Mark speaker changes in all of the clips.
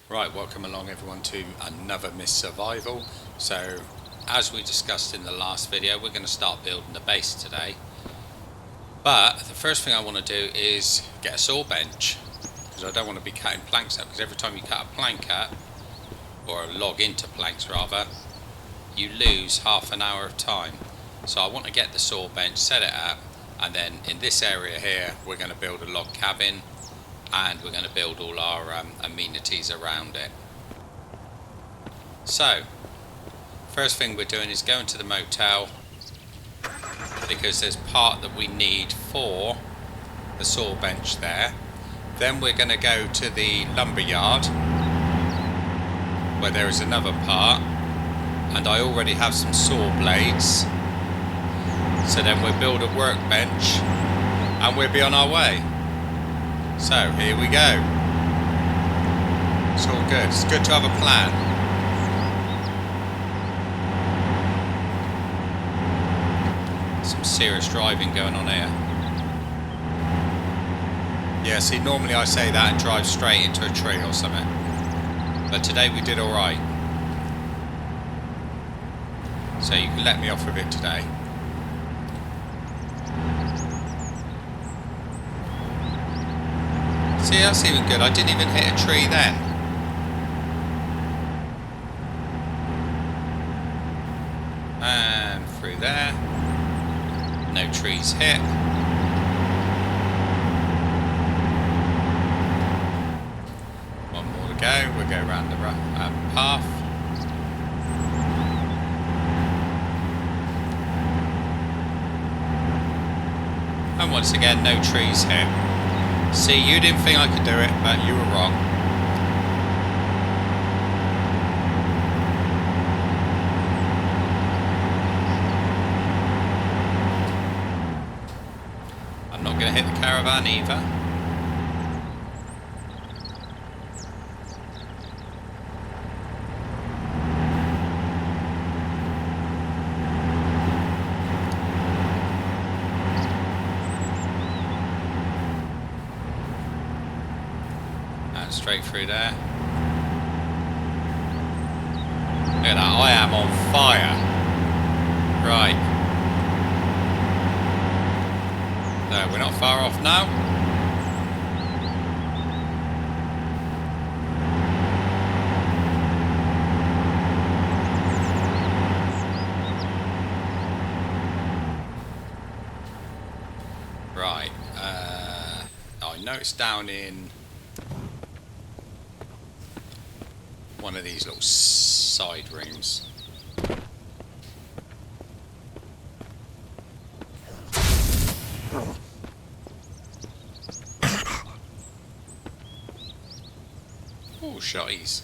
Speaker 1: Right, welcome along everyone to another Miss Survival. So, as we discussed in the last video, we're going to start building the base today. But the first thing I want to do is get a saw bench, because I don't want to be cutting planks up, because every time you cut a plank up, or a log into planks rather, you lose half an hour of time. So I want to get the saw bench, set it up, and then in this area here, we're going to build a log cabin. And we're going to build all our amenities around it. So, first thing we're doing is going to the motel, because there's part that we need for the saw bench there. Then we're going to go to the lumber yard, where there is another part, and I already have some saw blades. So then we'll build a workbench, and we'll be on our way. So, here we go. It's all good. It's good to have a plan. Some serious driving going on here. Yeah, see, normally I say that and drive straight into a tree or something. But today we did alright. So you can let me off with it today. See, that's even good. I didn't even hit a tree then. And through there. No trees hit. One more to go. We'll go around the path. And once again, no trees hit. See, you didn't think I could do it, but you were wrong. I'm not going to hit the caravan either. Straight through there. Look at that, I am on fire. Right. No, we're not far off now. Right. I noticed down in one of these little side rooms. Oh, shotties.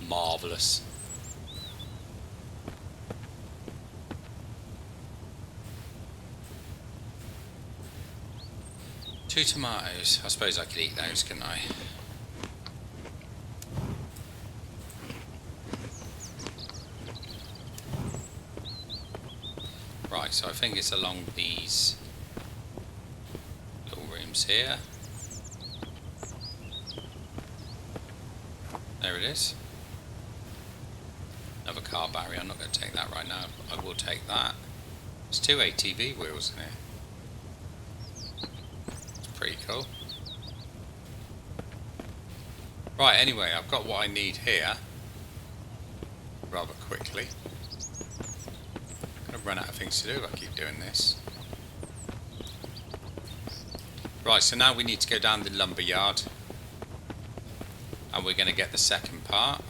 Speaker 1: Marvellous. Two tomatoes. I suppose I could eat those, couldn't I? Right, so I think it's along these little rooms here. There it is. Another car barrier. I'm not going to take that right now. I will take that. There's two ATV wheels in here. It's pretty cool. Right, anyway, I've got what I need here. Rather quickly. I'm going to run out of things to do if I keep doing this. Right, so now we need to go down the lumber yard. And we're going to get the second part.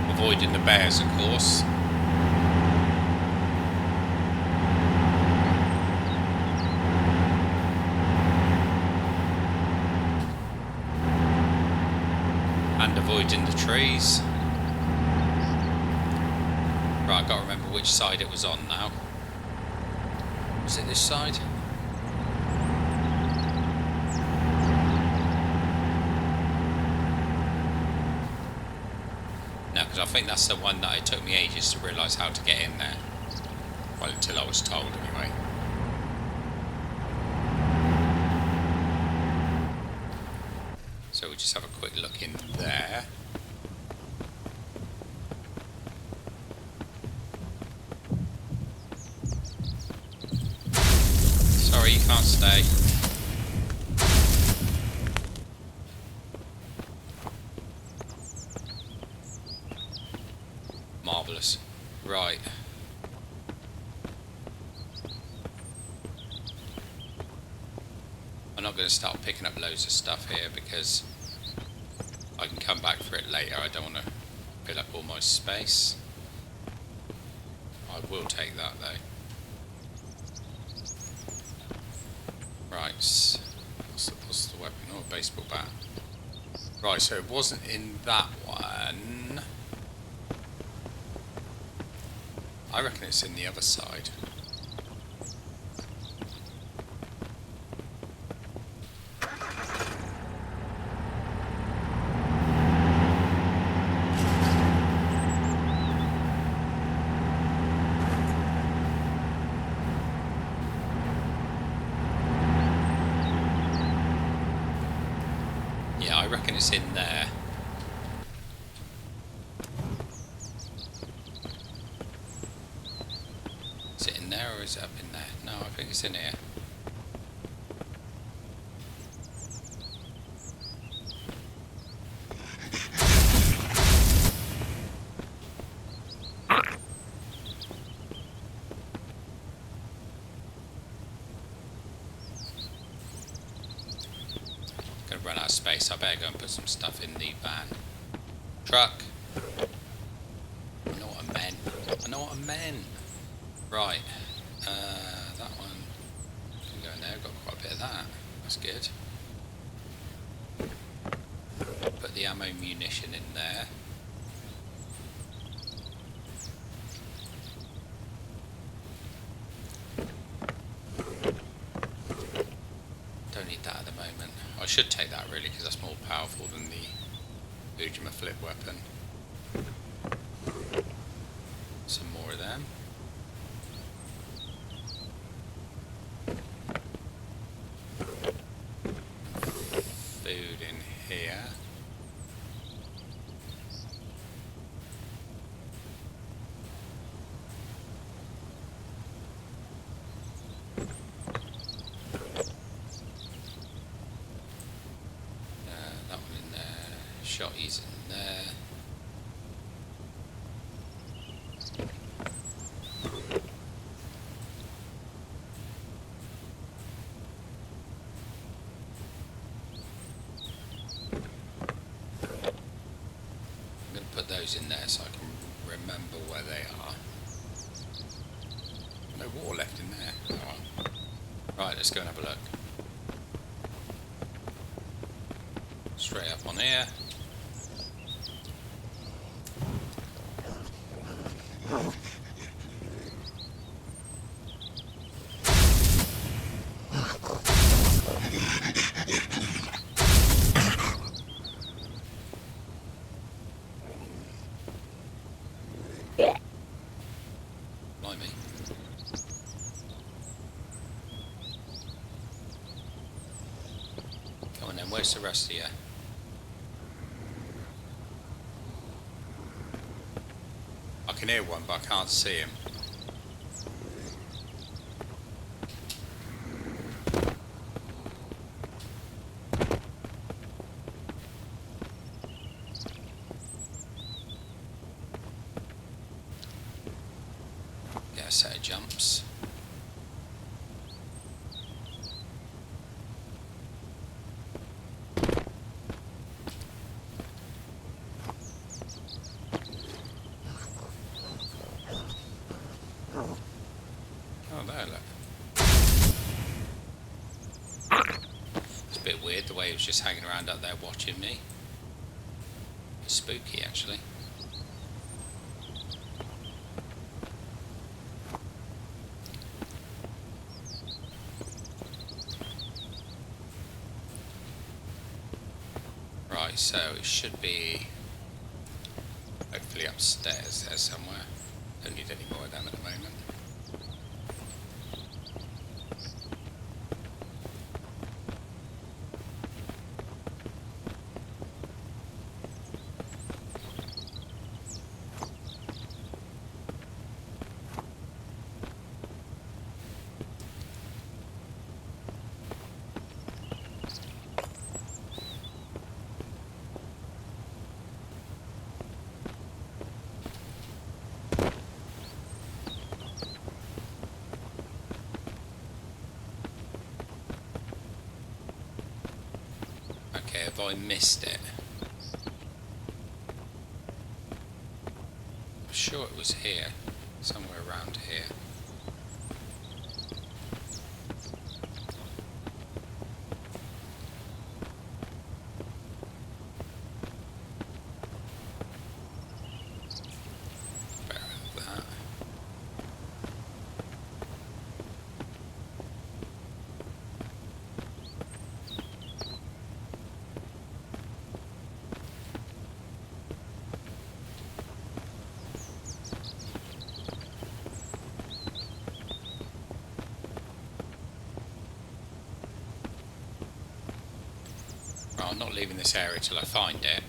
Speaker 1: Avoiding the bears, of course. and avoiding the trees. Right, I've got to remember which side it was on now. Was it this side? No, because I think that's the one that it took me ages to realise how to get in there. Well, until I was told anyway. So we'll just have a quick look in there. Sorry, you can't stay. Marvellous. Right. I'm not going to start picking up loads of stuff here because I can come back for it later. I don't want to fill up all my space. I will take that though. Right. What's the weapon? Oh, a baseball bat. Right, so it wasn't in that one. I reckon it's in the other side. Yeah, I reckon it's in there. Is it in there or is it up in there? No, I think it's in here. Gonna run out of space. I better go and put some stuff in the van. Truck. I know what I meant. I know what I meant. Right. That one can go in there. Got quite a bit of that. That's good. Put the ammo munition in there. Don't need that at the moment. I should take that really because that's more powerful than the Ujima flip weapon. Some more of them. Food in here. That one in there. Shotties in there. I'm going to put those in there so I can remember where they are. No water left in there. Oh. Right, let's go and have a look. Straight up on here. Blimey. Come on then, where's the rest of you? I can hear one, but I can't see him. Get a set of jumps. Oh, there, look. It's a bit weird the way he was just hanging around up there watching me. spooky actually. Right, so it should be hopefully upstairs there somewhere. Don't need any more of them at the moment. Okay, have I missed it? I'm sure it was here, somewhere around here. Better have that. Right, I'm not leaving this area till I find it.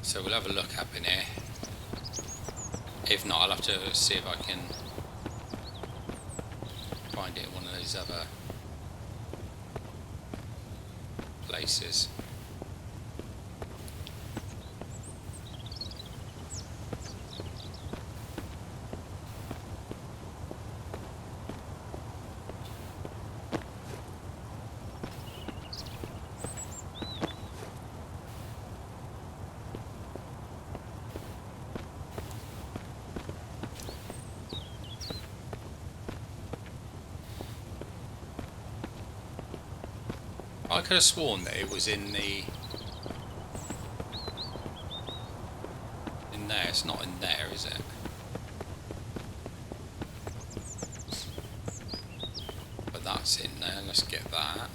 Speaker 1: So we'll have a look up in here. If not, I'll have to see if I can find it in one of those other places. I could have sworn that it was in there. It's not in there, is it? But that's in there. Let's get that.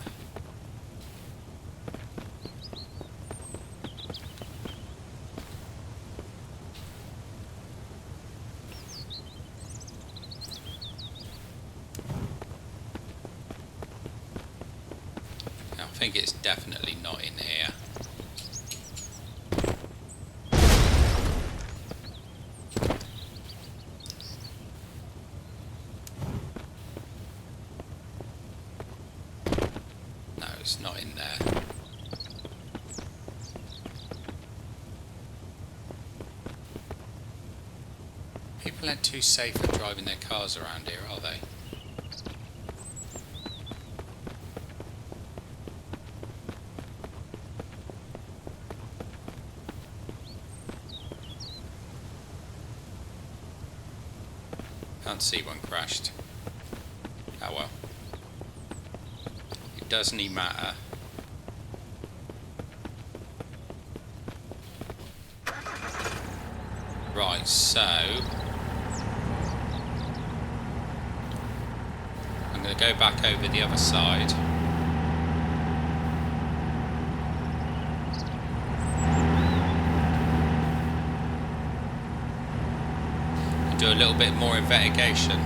Speaker 1: I think it's definitely not in here. No, it's not in there. People aren't too safe at driving their cars around here, are they? Can't see one crashed. Oh well. It doesn't even matter. Right, so I'm going to go back over the other side. Do a little bit more investigation.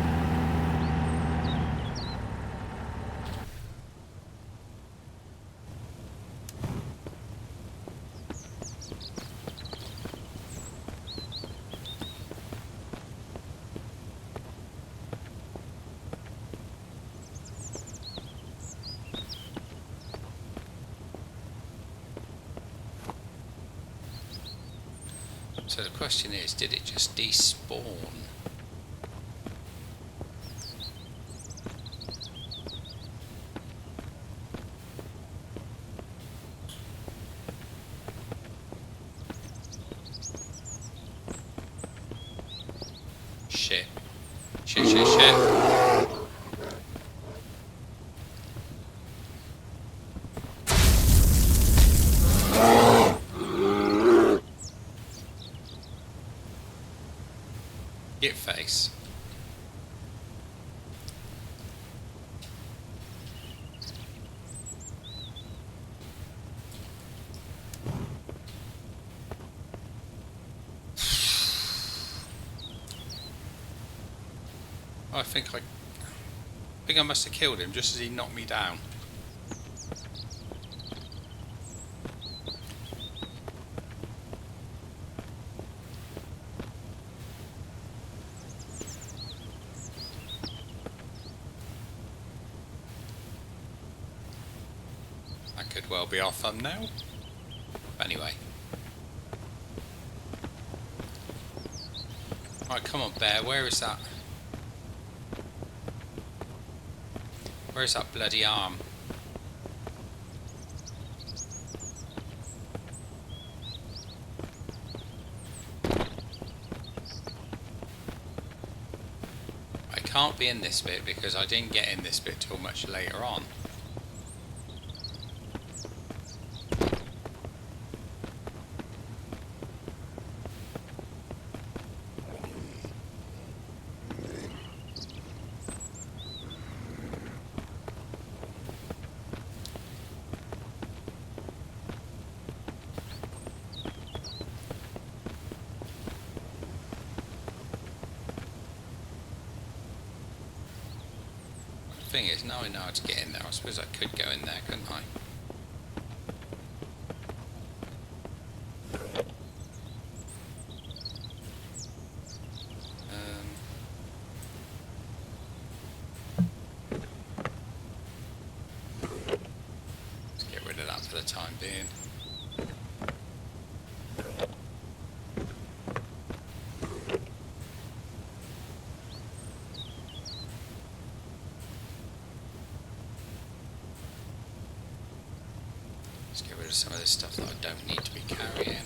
Speaker 1: So the question is, did it just despawn? Git face. I think I must have killed him just as he knocked me down. That could well be our thumbnail. But anyway. Right, come on, bear. Where is that? Where's that bloody arm? I can't be in this bit because I didn't get in this bit till much later on. Thing is, now I know how to get in there. I suppose I could go in there, couldn't I? Let's get rid of that for the time being. Let's get rid of some of this stuff that I don't need to be carrying.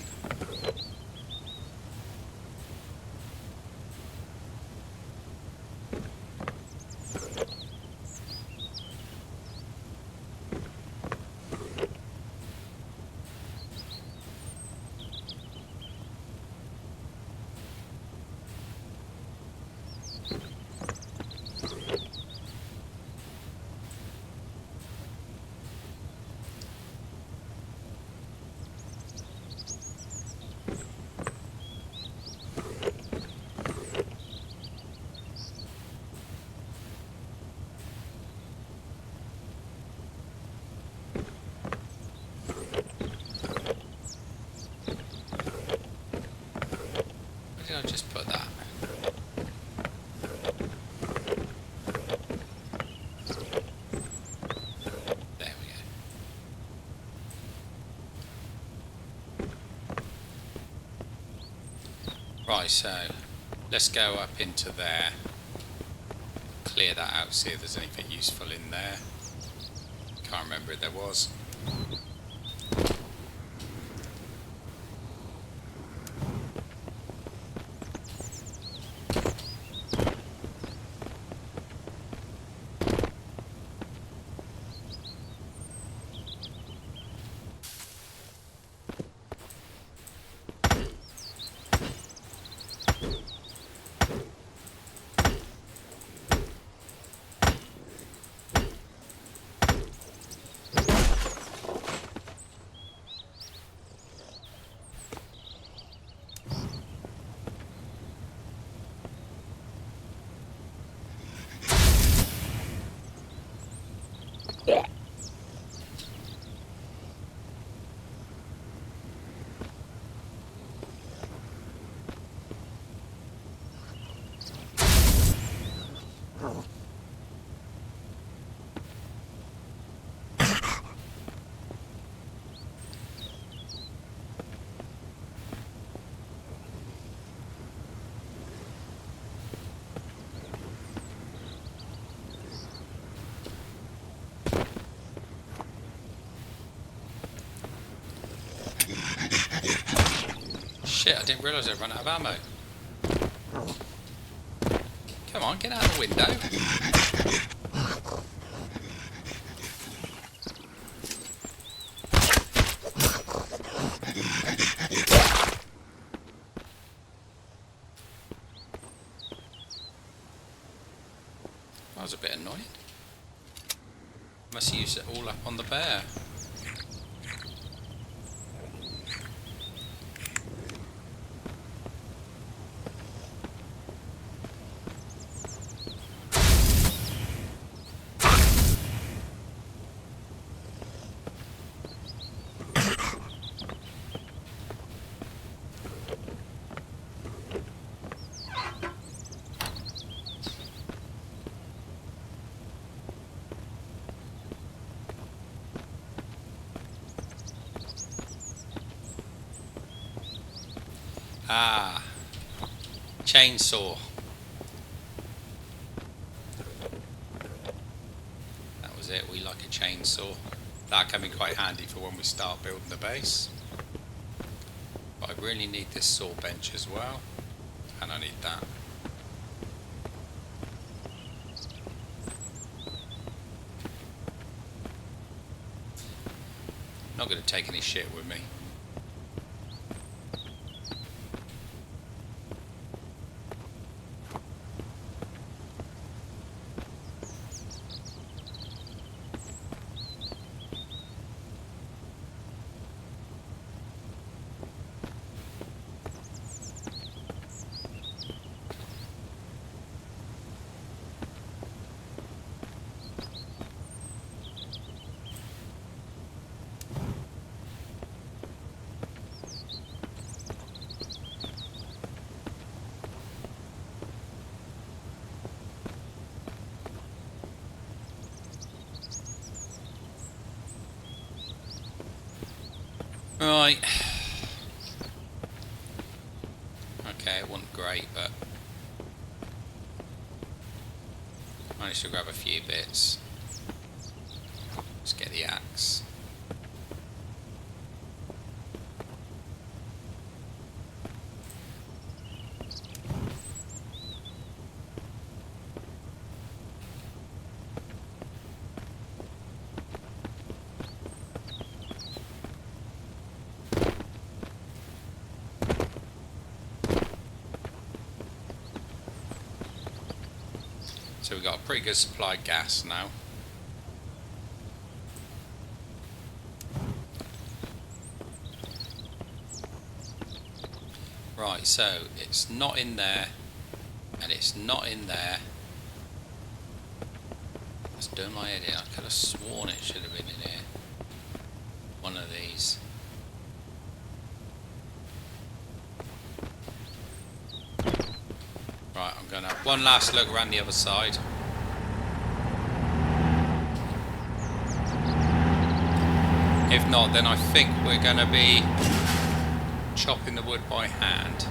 Speaker 1: Where did I just put that? There we go. Right, so let's go up into there. Clear that out, see if there's anything useful in there. Can't remember if there was. Shit, I didn't realise I'd run out of ammo. Come on, get out of the window. was a bit annoying. Must use it all up on the bear. Ah, chainsaw. That was it, we like a chainsaw. That'll come in quite handy for when we start building the base. But I really need this saw bench as well. And I need that. Not going to take any shit with me. Right. Okay, it wasn't great, but managed to grab a few bits. Let's get the axe. So we've got a pretty good supply of gas now. Right, so it's not in there, and it's not in there. That's doing my head in. I could have sworn it should have been in here. One of these. Right, I'm going to have one last look around the other side. If not, then I think we're going to be chopping the wood by hand.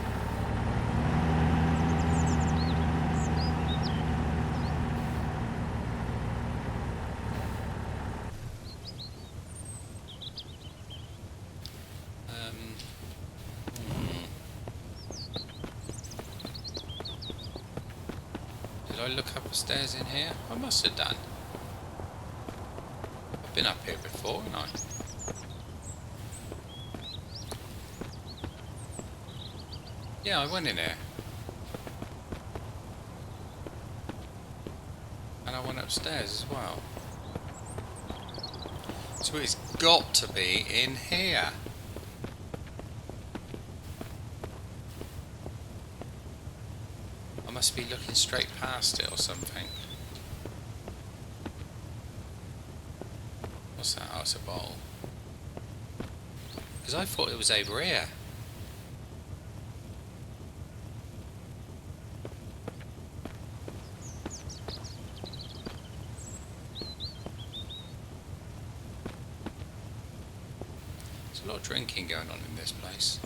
Speaker 1: Did I look up the stairs in here? I must have done. I've been up here before, haven't I? Yeah, I went in here. And I went upstairs as well. So it's got to be in here. I must be looking straight past it or something. What's that? Oh, it's a bowl. Because I thought it was over here. There's a lot of drinking going on in this place.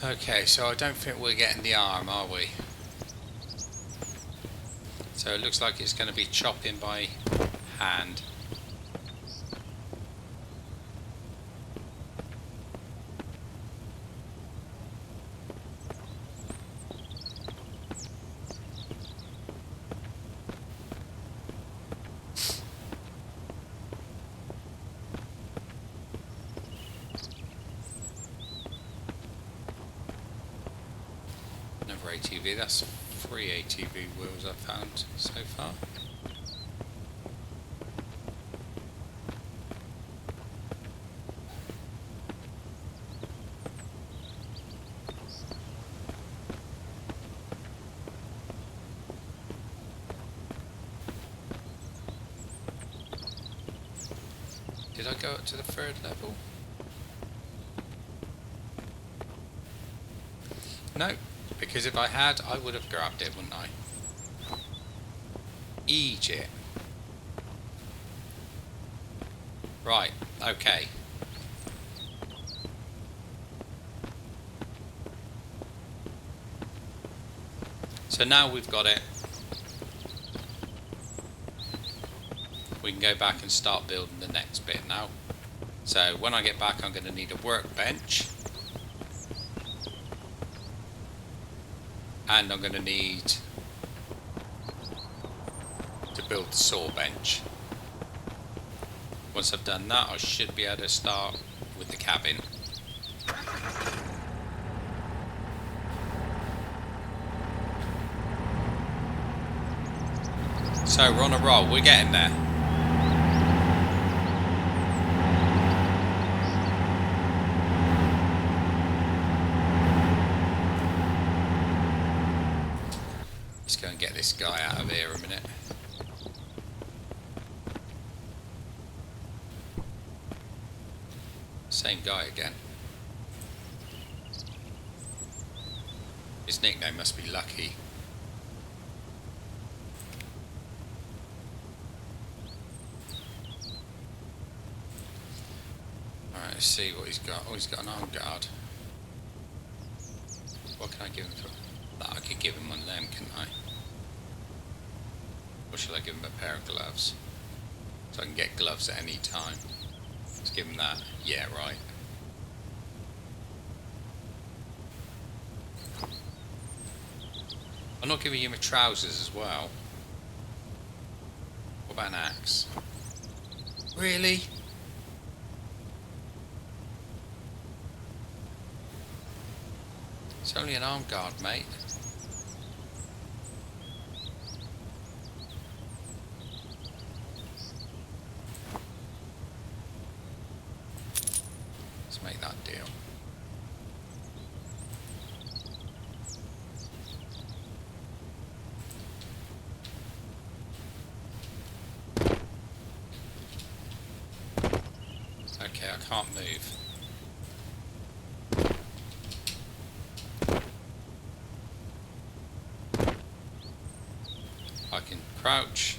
Speaker 1: Okay, so I don't think we're getting the arm, are we? So it looks like it's going to be chopping by hand. Another ATV. That's 3 ATV wheels I've found so far. Did I go up to the 3rd level? No, because if I had, I would have grabbed it, wouldn't I? Egypt. Right, okay. So now we've got it. We can go back and start building the next bit now. So when I get back, I'm going to need a workbench. And I'm going to need to build the saw bench. Once I've done that, I should be able to start with the cabin. So we're on a roll, we're getting there. Let's go and get this guy out of here a minute. Same guy again. His nickname must be Lucky. Alright, let's see what he's got. Oh, he's got an arm guard. What can I give him for? I could give him one of them, couldn't I? Or should I give him a pair of gloves? So I can get gloves at any time. Let's give him that. Yeah, right. I'm not giving you my trousers as well. What about an axe? Really? It's only an arm guard, mate. Let's make that deal. Okay, I can't move. I can crouch,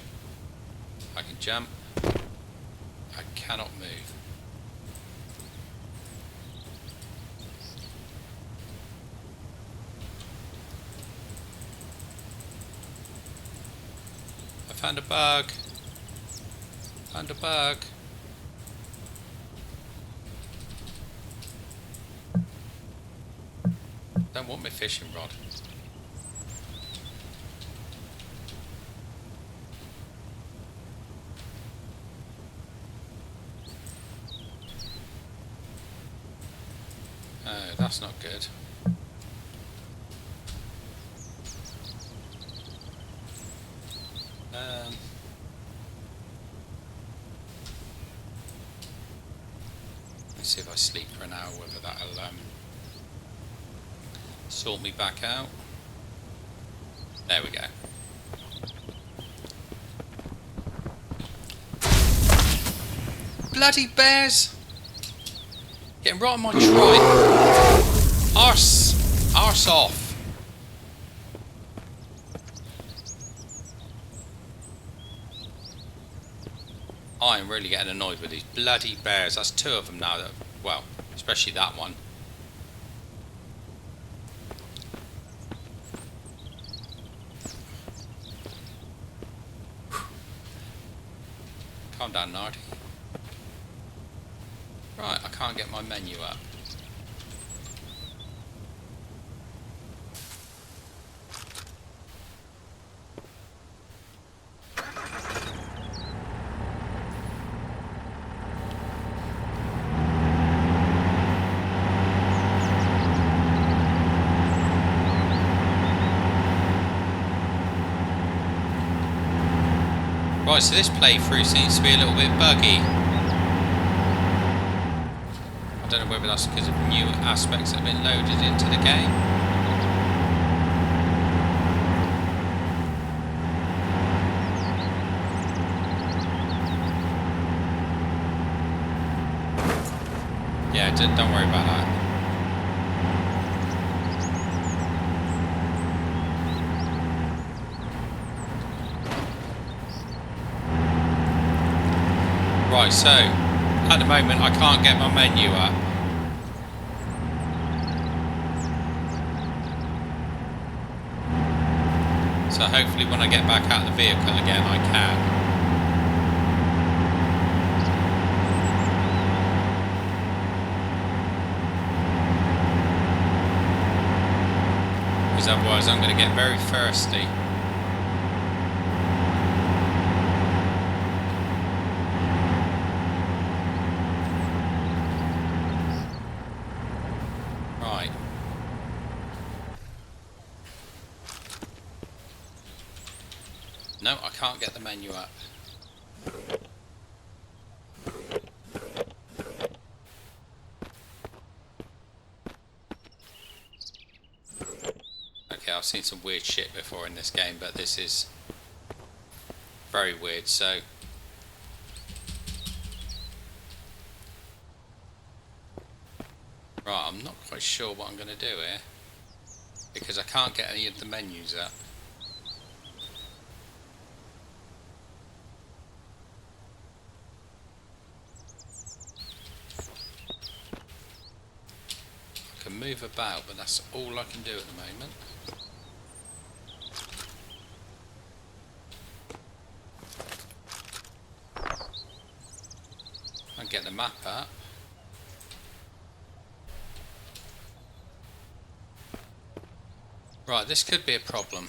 Speaker 1: I can jump, I cannot move. I found a bug. Found a bug. Don't want my fishing rod. Oh, that's not good. Let's see if I sleep for an hour, whether that'll sort me back out. There we go. Bloody bears! Getting right on my trike. Arse off. I am really getting annoyed with these bloody bears. That's 2 of them now. Well, especially that one. Calm down, Nardi. Right, I can't get my menu up. Right, so this playthrough seems to be a little bit buggy. I don't know whether that's because of new aspects that have been loaded into the game. Yeah, don't worry about that. Right, so at the moment I can't get my menu up. So hopefully when I get back out of the vehicle again I can. Because otherwise I'm going to get very thirsty. Right. No, I can't get the menu up. Okay, I've seen some weird shit before in this game, but this is very weird, so... Right, I'm not quite sure what I'm going to do here, because I can't get any of the menus up. I can move about, but that's all I can do at the moment. I get the map up. Right, this could be a problem.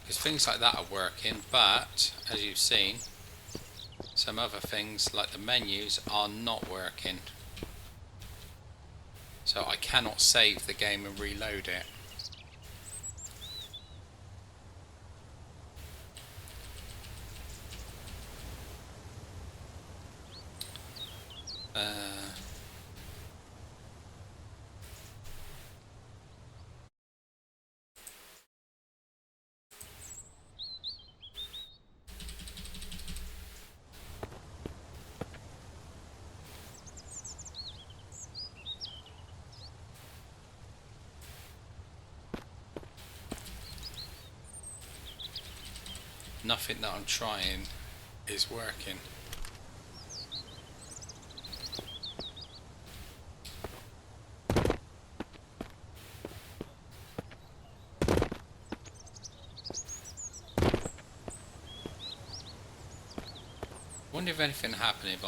Speaker 1: Because things like that are working, but as you've seen, some other things like the menus are not working. So I cannot save the game and reload it. Nothing that I'm trying is working. Wonder if anything happened if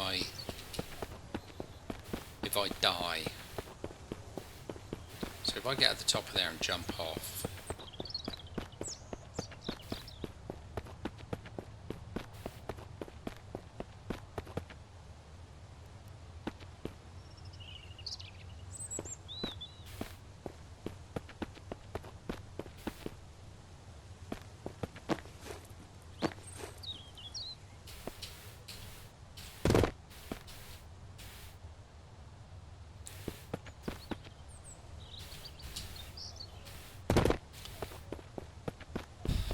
Speaker 1: I die. So if I get at the top of there and jump off.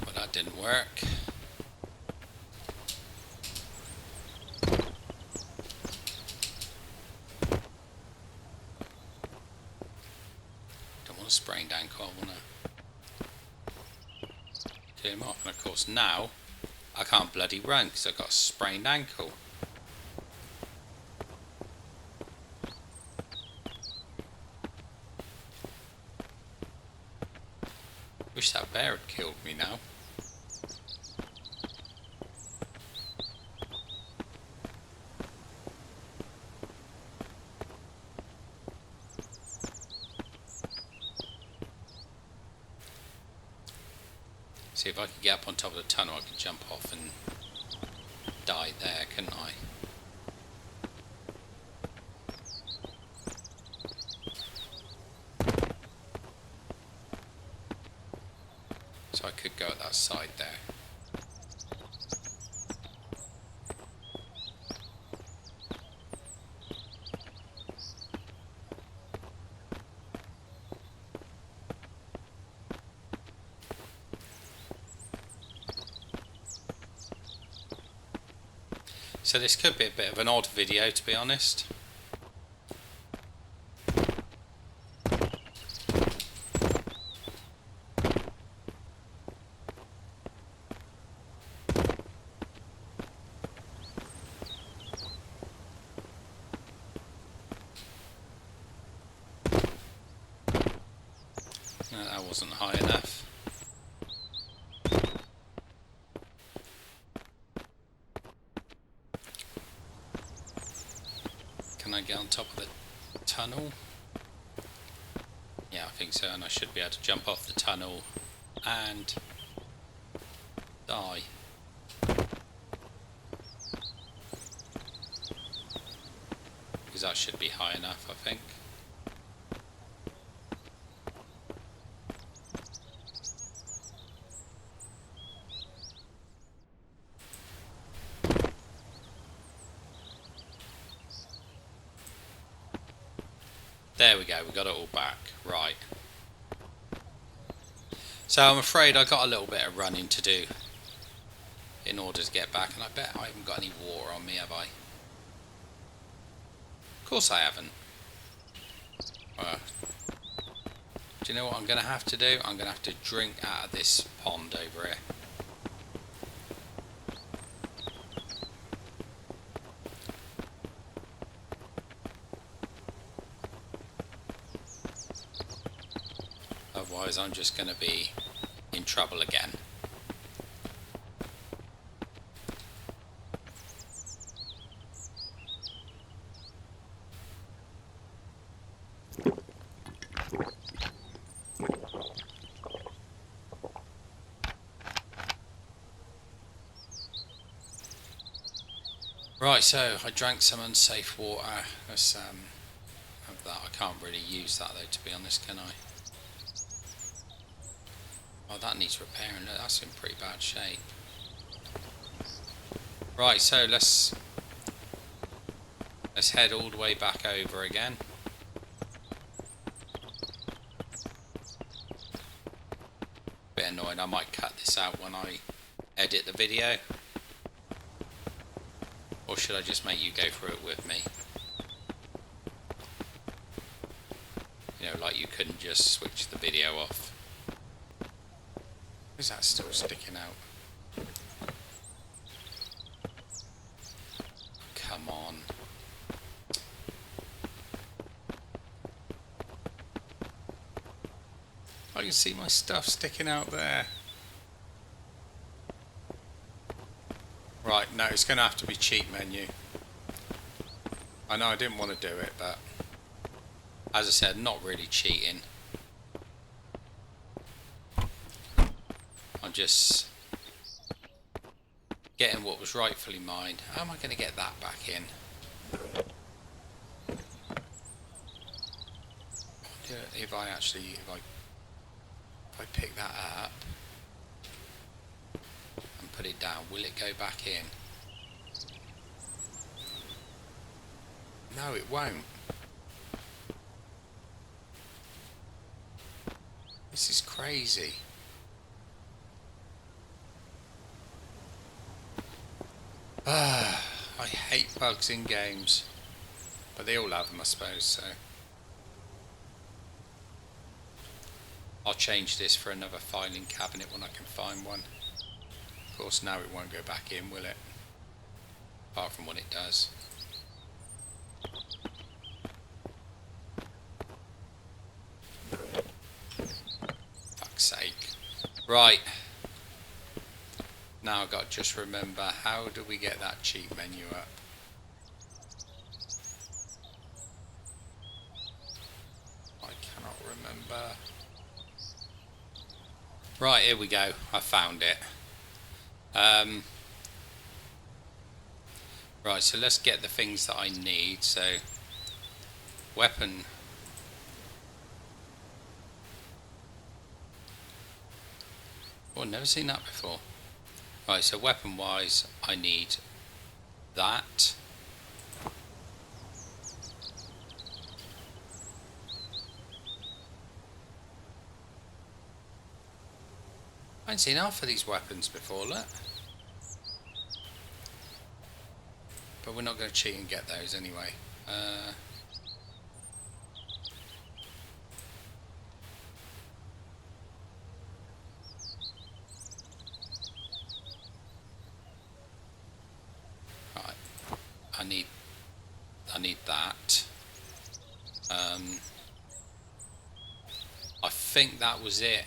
Speaker 1: Well, that didn't work. A sprained ankle, I want to clear him off, and of course now I can't bloody run because I've got a sprained ankle. Wish that bear had killed me now. See, if I could get up on top of the tunnel, I could jump off and die there, couldn't I? So I could go at that side there. So this could be a bit of an odd video, to be honest. No, that wasn't high enough. Can I get on top of the tunnel? Yeah, I think so, and I should be able to jump off the tunnel and die. Because that should be high enough, I think. There we go, we got it all back. Right. So I'm afraid I got a little bit of running to do in order to get back, and I bet I haven't got any water on me, have I? Of course I haven't. Do you know what I'm going to have to do? I'm going to have to drink out of this pond over here. Otherwise I'm just going to be in trouble again. Right, so I drank some unsafe water. Let's have that. I can't really use that though, to be honest, can I? Oh, that needs repairing. That's in pretty bad shape. Right, so let's head all the way back over again. Bit annoying. I might cut this out when I edit the video. Or should I just make you go through it with me? You know, like you couldn't just switch the video off. Is that still sticking out? Come on. I can see my stuff sticking out there. Right, no, it's going to have to be cheat menu. I know I didn't want to do it, but as I said, not really cheating. I'm just getting what was rightfully mine. How am I going to get that back in? If I pick that up and put it down, will it go back in? No, it won't. This is crazy. I hate bugs in games, but they all have them, I suppose, so I'll change this for another filing cabinet when I can find one. Of course, now it won't go back in, will it? Apart from when it does. Fuck's sake. Right. Now I've got to just remember, how do we get that cheat menu up? I cannot remember. Right, here we go. I found it. Right, so let's get the things that I need. So, weapon. Oh, I've never seen that before. Right, so weapon wise, I need that. I ain't seen half of these weapons before, look. But we're not going to cheat and get those anyway. Right, I need that. I think that was it.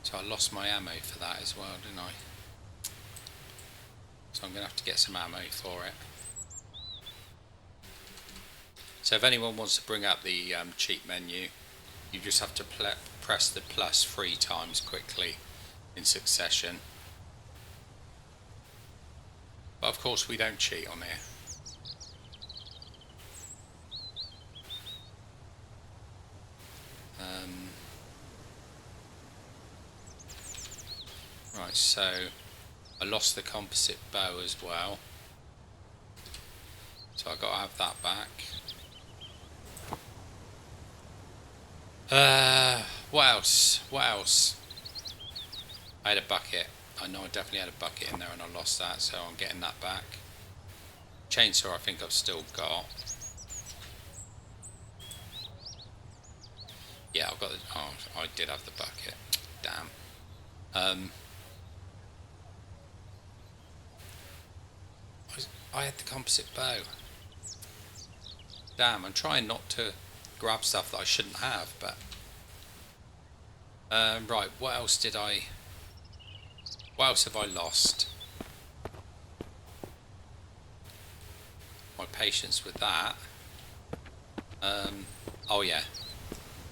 Speaker 1: So I lost my ammo for that as well, didn't I? So I'm going to have to get some ammo for it. So if anyone wants to bring up the cheat menu, you just have to press the plus 3 times quickly in succession. But of course we don't cheat on here. Right, so I lost the composite bow as well. So I've got to have that back. What else? What else? I had a bucket. I know I definitely had a bucket in there and I lost that, so I'm getting that back. Chainsaw I think I've still got. Yeah, I've got the... Oh, I did have the bucket. Damn. I had the composite bow. Damn, I'm trying not to grab stuff that I shouldn't have, but... right, what else did I... What else have I lost? My patience with that. Oh yeah.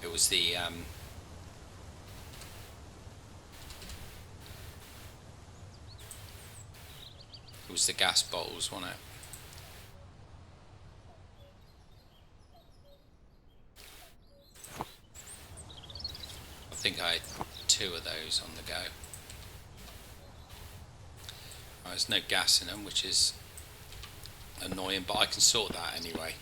Speaker 1: It was the... It was the gas bottles, wasn't it? I think I had 2 of those on the go. Right, there's no gas in them, which is annoying, but I can sort that anyway.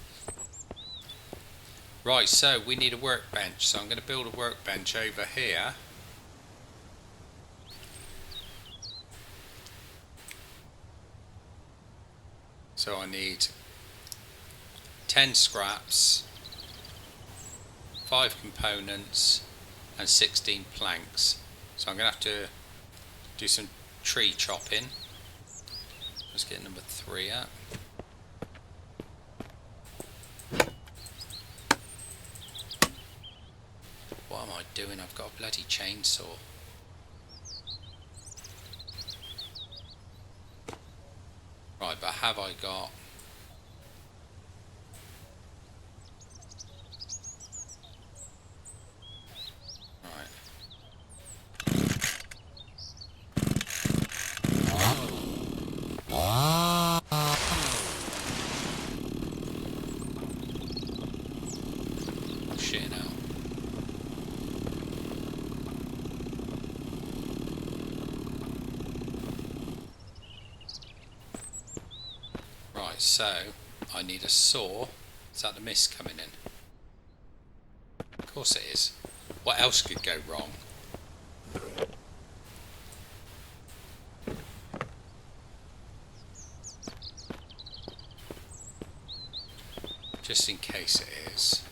Speaker 1: Right, so we need a workbench, so I'm going to build a workbench over here. So I need 10 scraps, 5 components and 16 planks. So I'm going to have to do some tree chopping. Let's get number 3 up. What am I doing? I've got a bloody chainsaw. Right, but have I got... Right. Shit now. Right, so I need a saw. Is that the mist coming in? Of course it is. What else could go wrong? Just in case it is.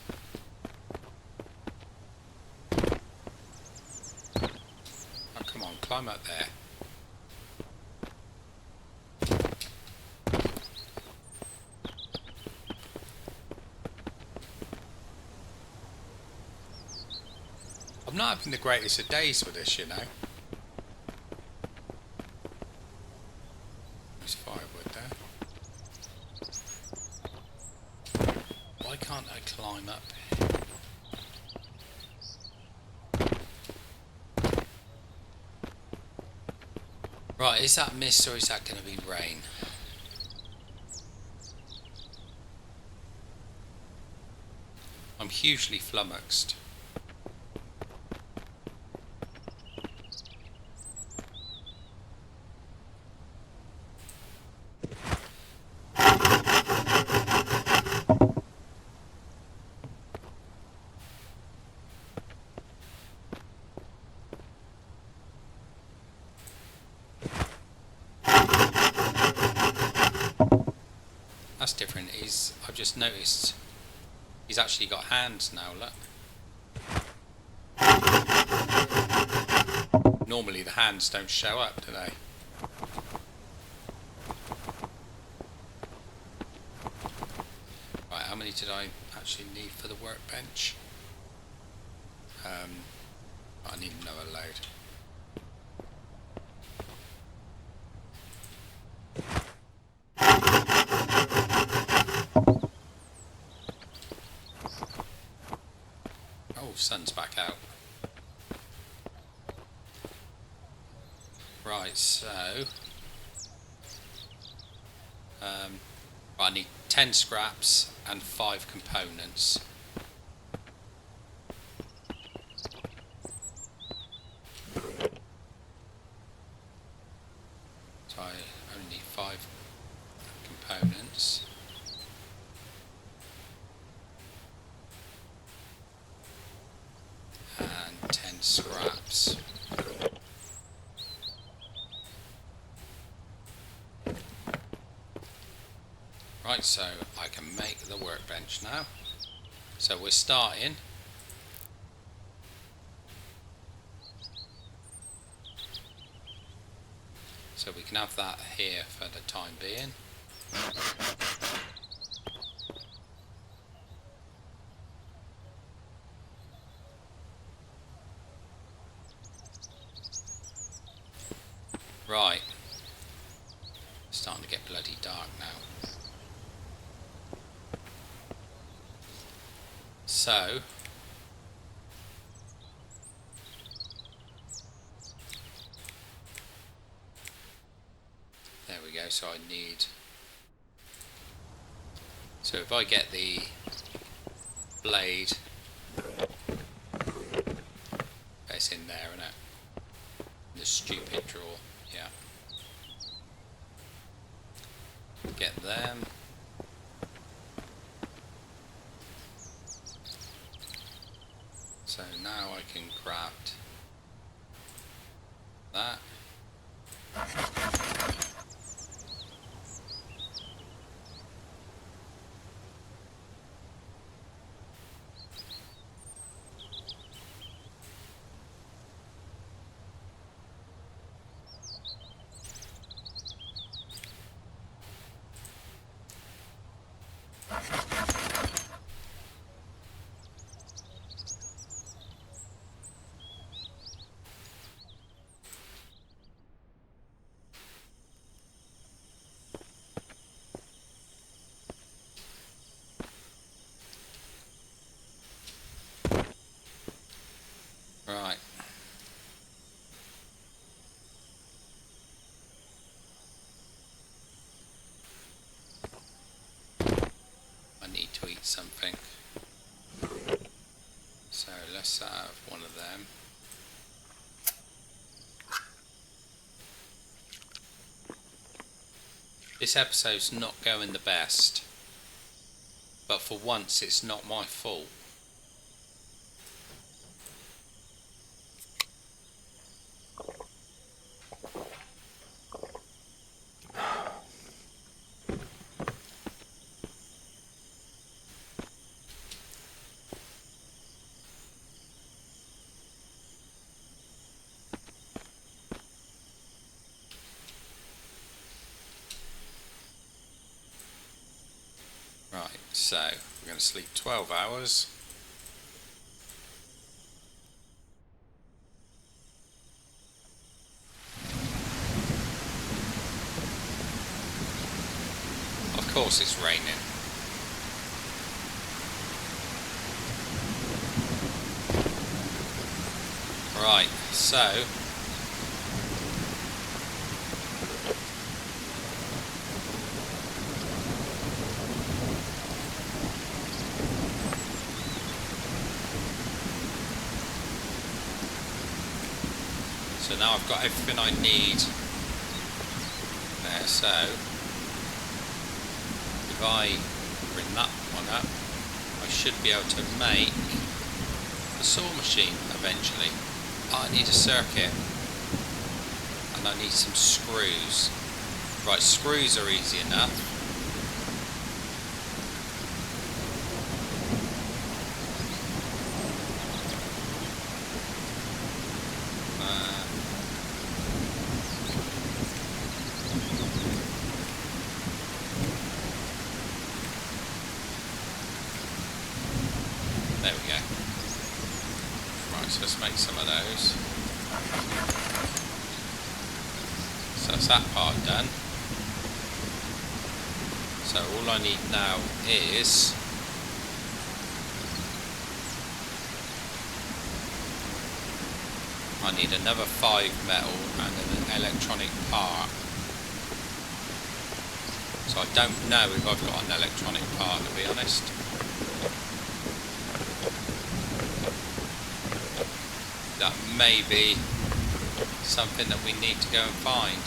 Speaker 1: Oh, come on, climb up there. I'm not having the greatest of days with this, you know. There's firewood there. Why can't I climb up? Right, is that mist or is that going to be rain? I'm hugely flummoxed. That's different. I've just noticed he's actually got hands now, look. Normally the hands don't show up, do they? Right, how many did I actually need for the workbench? I need another load. Oh, sun's back out. Right, so I need 10 scraps and 5 components. So I only need 5 components. And 10 scraps. Right, so I can make the workbench now. So we're starting. So we can have that here for the time being. Right. It's starting to get bloody dark now. So there we go. So I need, so if I get the blade, it's in there, isn't it? The stupid drawer, yeah. Get them. So now I can craft that. Right. I need to eat something. So let's have one of them. This episode's not going the best, but for once it's not my fault. Right, so we're going to sleep 12 hours. Of course it's raining. Right, so So now I've got everything I need there. So if I bring that one up, I should be able to make the saw machine eventually. I need a circuit and I need some screws. Right, screws are easy enough. There we go. Right, so let's make some of those. So that's that part done. So all I need now is I need another 5 metal and an electronic part. So I don't know if I've got an electronic part, to be honest. That may be something that we need to go and find.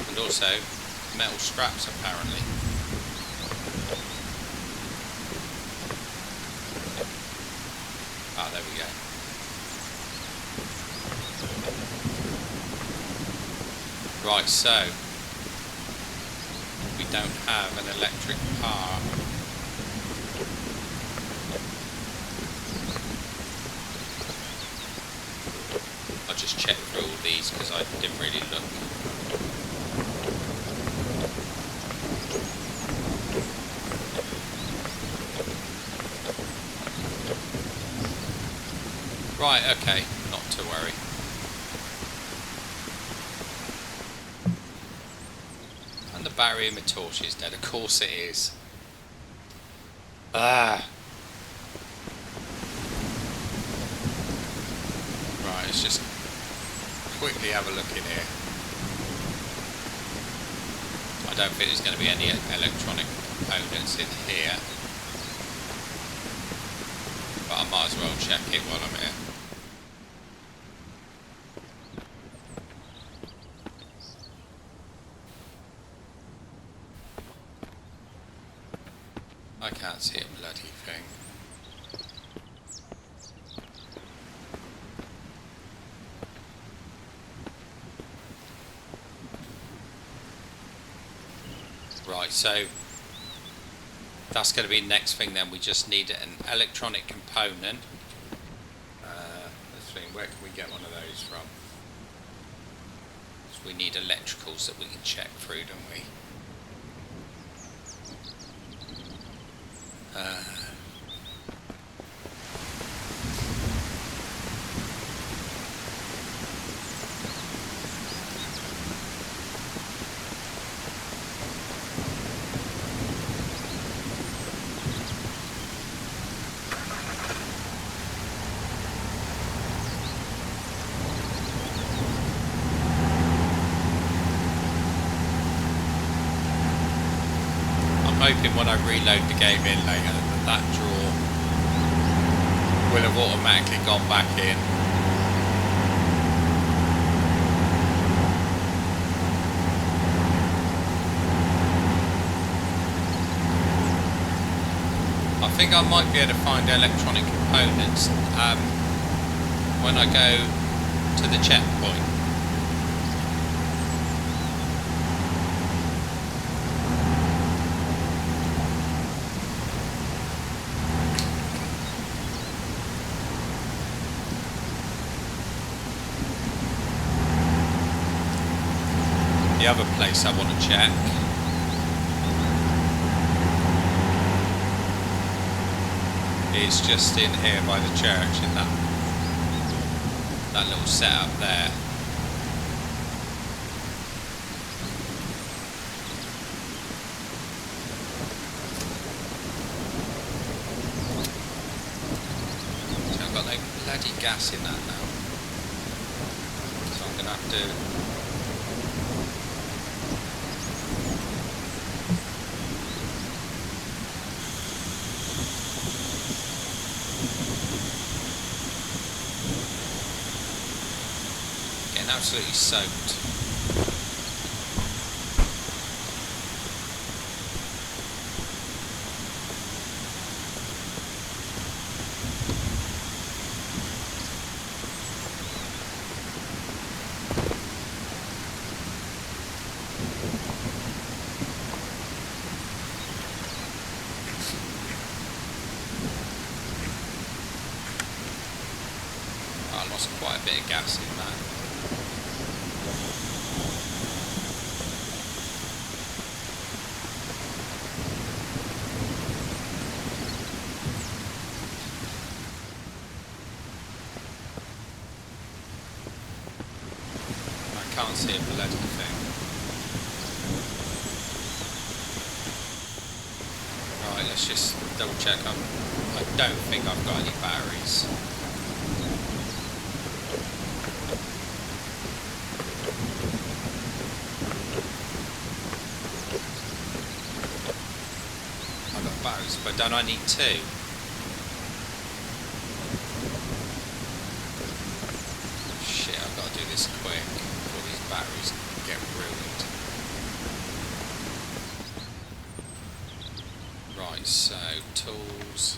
Speaker 1: And also metal scraps apparently. Ah, there we go. Right, so we don't have an electric part. I'll just check through all these because I didn't really look. Right, okay, not to worry. And the battery in my torch is dead, of course it is. Ah. Right, let's just quickly have a look in here. I don't think there's going to be any electronic components in here. But I might as well check it while I'm here. I can't see a bloody thing. Right, so that's going to be the next thing then. We just need an electronic component. Let's think, where can we get one of those from? So we need electricals that we can check through, don't we? I'm hoping when I reload the game in later that drawer will have automatically gone back in. I think I might be able to find electronic components when I go to the checkpoint. The other place I want to check is just in here by the church, in that little setup there. So I've got no bloody gas in that now, so I'm going to have to getting absolutely soaked. I lost quite a bit of gas in that. I can't see a bloody thing. Right, let's just double check. I don't think I've got any batteries. I've got batteries, but don't I need two? Shit, I've got to do this quick before these batteries get ruined. Right, so tools,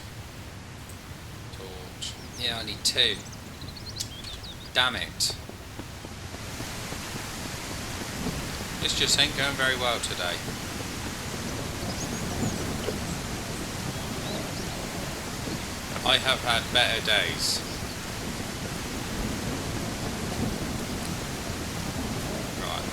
Speaker 1: torch. Yeah, I need two. Damn it. This just ain't going very well today. I have had better days. Right.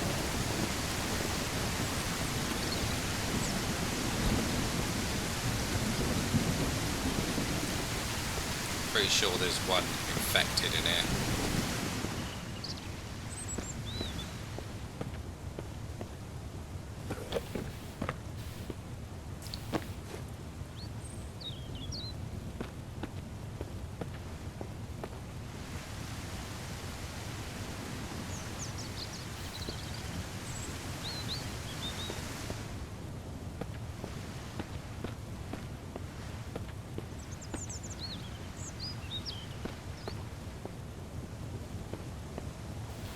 Speaker 1: Pretty sure there's one infected in here.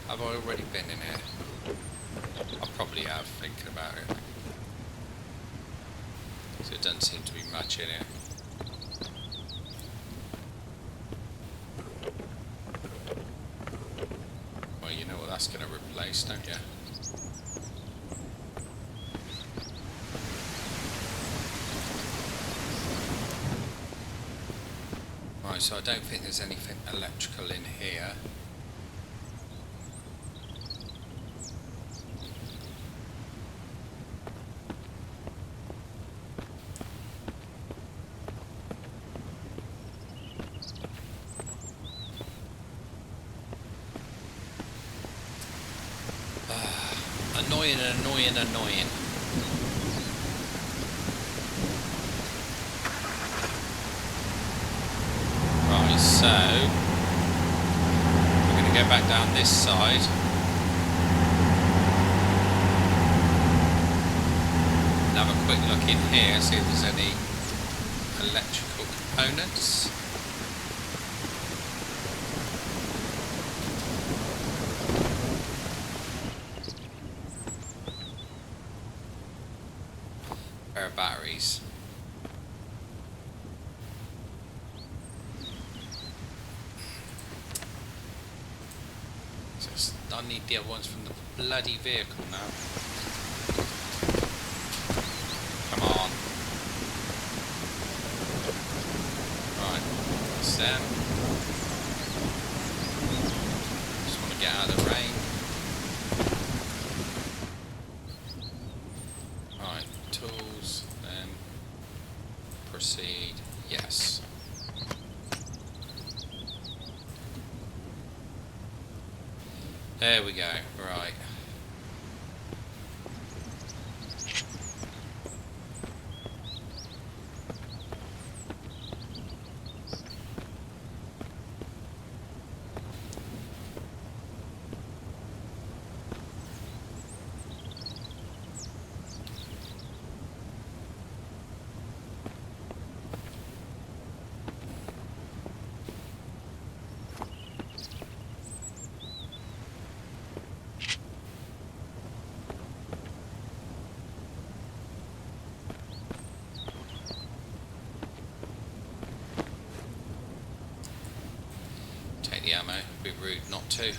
Speaker 1: Have I already been in here? I probably have, thinking about it. So it doesn't seem to be much in here. Well, you know what that's going to replace, don't you? Right, so I don't think there's anything electrical in here. Annoying. Right, so we're going to go back down this side. And have a quick look in here, see if there's any electrical components. Pair of batteries. Just, I need the other ones from the bloody vehicle now. Come on. Right, that's them. Just want to get out of the rain. Right, tools, then proceed, yes. There we go, right. Take the ammo, it'd be rude not to.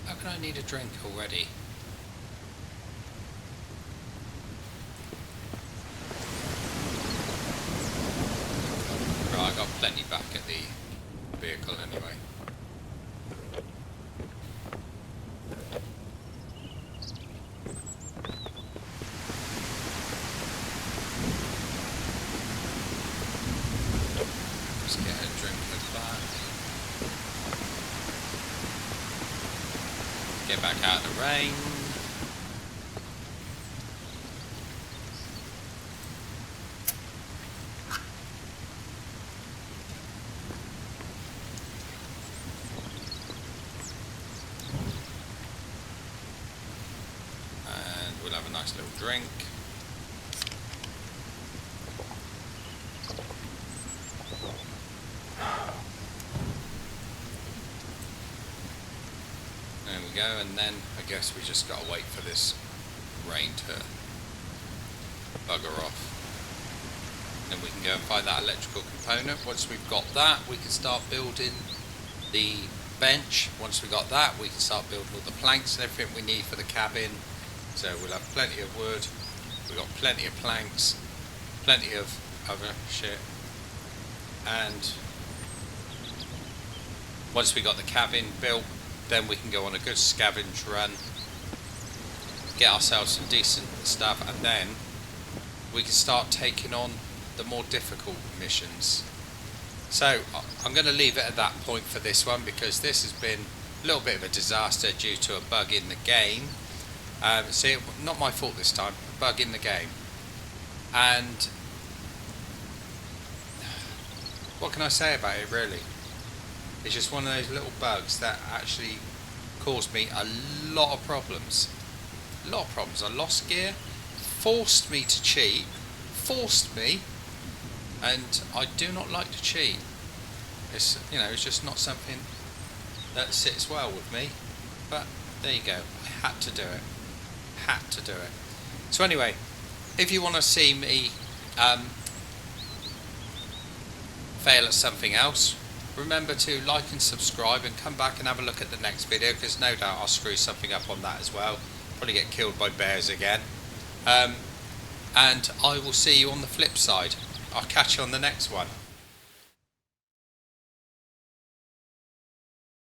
Speaker 1: How can I need a drink already? Right, I got plenty back at the vehicle anyway. Let's get a drink of that. Get back out of the rain. And we'll have a nice little drink. There we go, and then I guess we just gotta wait for this rain to bugger off. Then we can go and find that electrical component. Once we've got that, we can start building the bench. Once we've got that, we can start building all the planks and everything we need for the cabin. So we'll have plenty of wood, we've got plenty of planks, plenty of other shit. And once we got the cabin built, then we can go on a good scavenge run, get ourselves some decent stuff, and then we can start taking on the more difficult missions. So I'm going to leave it at that point for this one, because this has been a little bit of a disaster due to a bug in the game. See, not my fault this time, a bug in the game. And what can I say about it, really? It's just one of those little bugs that actually caused me a lot of problems. A lot of problems. I lost gear, forced me to cheat, forced me, and I do not like to cheat. It's, you know, it's just not something that sits well with me. But there you go. I had to do it. Had to do it. So anyway, if you want to see me fail at something else, remember to like and subscribe and come back and have a look at the next video, because no doubt I'll screw something up on that as well. Probably get killed by bears again. And I will see you on the flip side. I'll catch you on the next one.